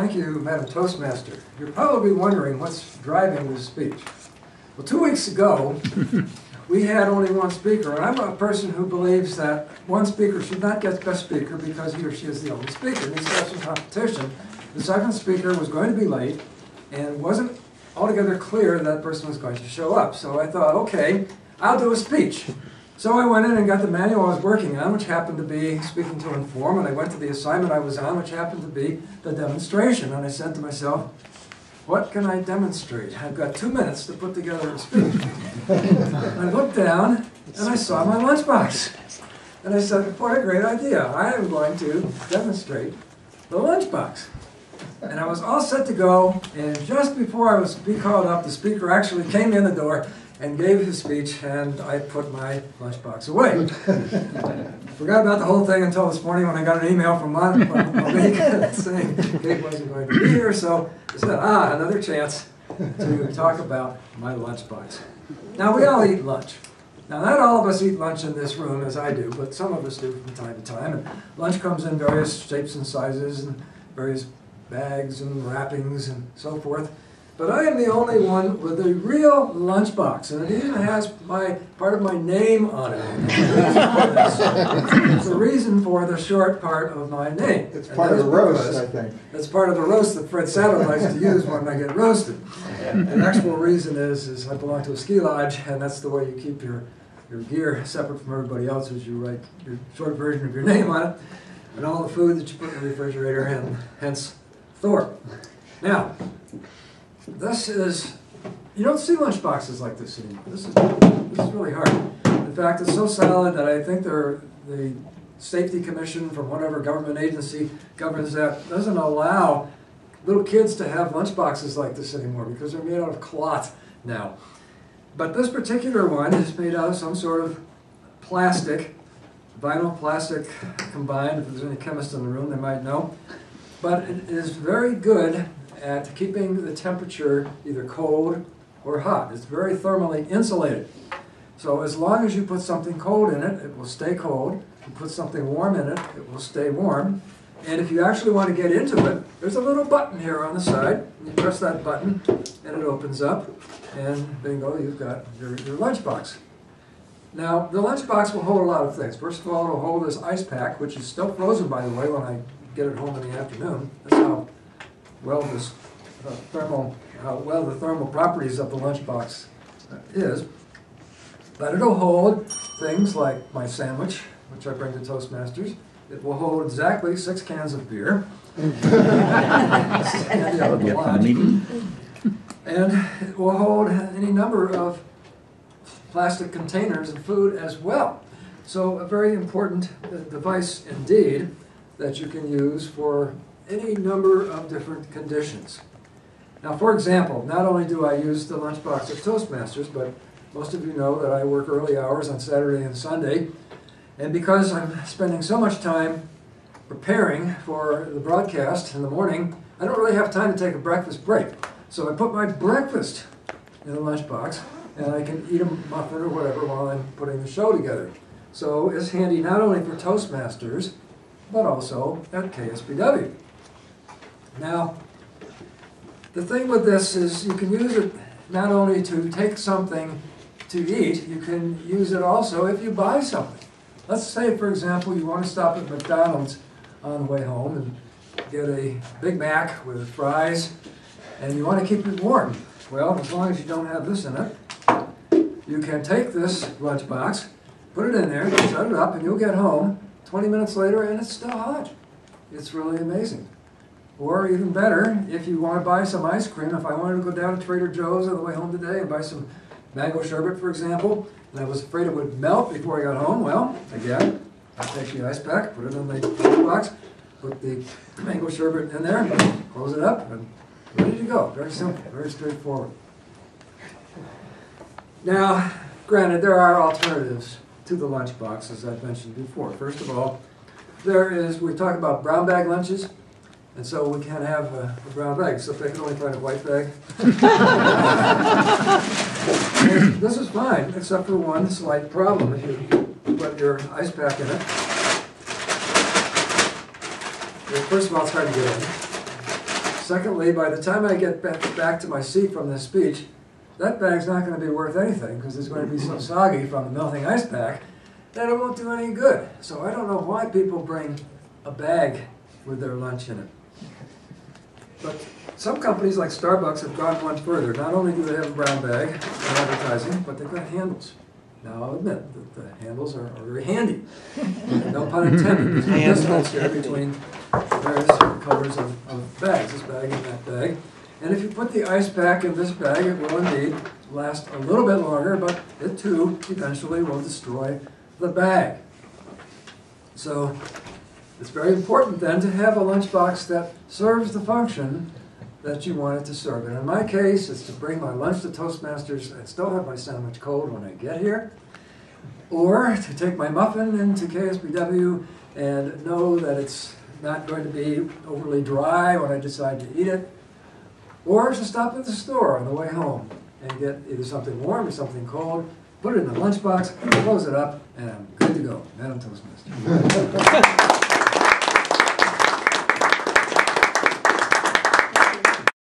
Thank you, Madam Toastmaster. You're probably wondering what's driving this speech. Well, 2 weeks ago, we had only one speaker, and I'm a person who believes that one speaker should not get best speaker because he or she is the only speaker. In these types of competition, the second speaker was going to be late, and it wasn't altogether clear that person was going to show up. So I thought, okay, I'll do a speech. So I went in and got the manual I was working on, which happened to be Speaking to Inform, and I went to the assignment I was on, which happened to be the demonstration. And I said to myself, what can I demonstrate? I've got 2 minutes to put together a speech. I looked down, and I saw my lunchbox. And I said, what a great idea. I am going to demonstrate the lunchbox. And I was all set to go, and just before I was to be called up, the speaker actually came in the door and gave his speech, and I put my lunchbox away. Forgot about the whole thing until this morning when I got an email from Monique saying Kate wasn't going to be here, so I said, another chance to talk about my lunchbox. Now, we all eat lunch. Now, not all of us eat lunch in this room as I do, but some of us do from time to time. And lunch comes in various shapes and sizes and various bags and wrappings and so forth. But I am the only one with a real lunchbox, and it even has part of my name on it. It's the reason for the short part of my name. It's part of the roast, I think. It's part of the roast that Fred Saddle likes to use when I get roasted. And the actual reason is I belong to a ski lodge, and that's the way you keep your gear separate from everybody else, is you write your short version of your name on it, and all the food that you put in the refrigerator, and hence Thor. Now, this is, you don't see lunch boxes like this anymore. This is really hard. In fact, it's so solid that I think the Safety Commission from whatever government agency governs that doesn't allow little kids to have lunch boxes like this anymore because they're made out of cloth now. But this particular one is made out of some sort of plastic, vinyl plastic combined. If there's any chemists in the room, they might know. But it is very good at keeping the temperature either cold or hot. It's very thermally insulated. So as long as you put something cold in it, it will stay cold. If you put something warm in it, it will stay warm. And if you actually want to get into it, there's a little button here on the side. You press that button, and it opens up. And bingo, you've got your lunchbox. Now, the lunchbox will hold a lot of things. First of all, it'll hold this ice pack, which is still frozen, by the way, when I get it home in the afternoon. That's how well the thermal properties of the lunchbox is. But it'll hold things like my sandwich, which I bring to Toastmasters. It will hold exactly 6 cans of beer. And it will hold any number of plastic containers and food as well. So a very important device indeed that you can use for any number of different conditions. Now, for example, not only do I use the lunchbox at Toastmasters, but most of you know that I work early hours on Saturday and Sunday. And because I'm spending so much time preparing for the broadcast in the morning, I don't really have time to take a breakfast break. So I put my breakfast in the lunchbox, and I can eat a muffin or whatever while I'm putting the show together. So it's handy not only for Toastmasters, but also at KSPW. Now, the thing with this is you can use it not only to take something to eat, you can use it also if you buy something. Let's say, for example, you want to stop at McDonald's on the way home and get a Big Mac with fries, and you want to keep it warm. Well, as long as you don't have this in it, you can take this lunchbox, put it in there, shut it up, and you'll get home 20 minutes later and it's still hot. It's really amazing. Or even better, if you want to buy some ice cream, if I wanted to go down to Trader Joe's on the way home today and buy some mango sherbet, for example, and I was afraid it would melt before I got home, well, again, I take the ice pack, put it in the box, put the mango sherbet in there, close it up, and ready to go. Very simple, very straightforward. Now, granted, there are alternatives to the lunchbox, as I've mentioned before. First of all, we talk about brown bag lunches, and so we can't have a brown bag, except they can only find a white bag. This is fine, except for one slight problem. If you put your ice pack in it, well, first of all, it's hard to get in. Secondly, by the time I get back to my seat from this speech, that bag's not going to be worth anything because it's going to be so soggy from the melting ice pack that it won't do any good. So I don't know why people bring a bag with their lunch in it. But some companies like Starbucks have gone one further. Not only do they have a brown bag in advertising, but they've got handles. Now I'll admit that the handles are very handy. No pun intended. There's a difference here between various colors of bags, this bag and that bag. And if you put the ice pack in this bag, it will indeed last a little bit longer, but it too eventually will destroy the bag. So it's very important then to have a lunchbox that serves the function that you want it to serve. And in my case, it's to bring my lunch to Toastmasters and still have my sandwich cold when I get here, or to take my muffin into KSBW and know that it's not going to be overly dry when I decide to eat it, or to stop at the store on the way home and get either something warm or something cold, put it in the lunchbox, close it up, and I'm good to go. Madam Toastmaster.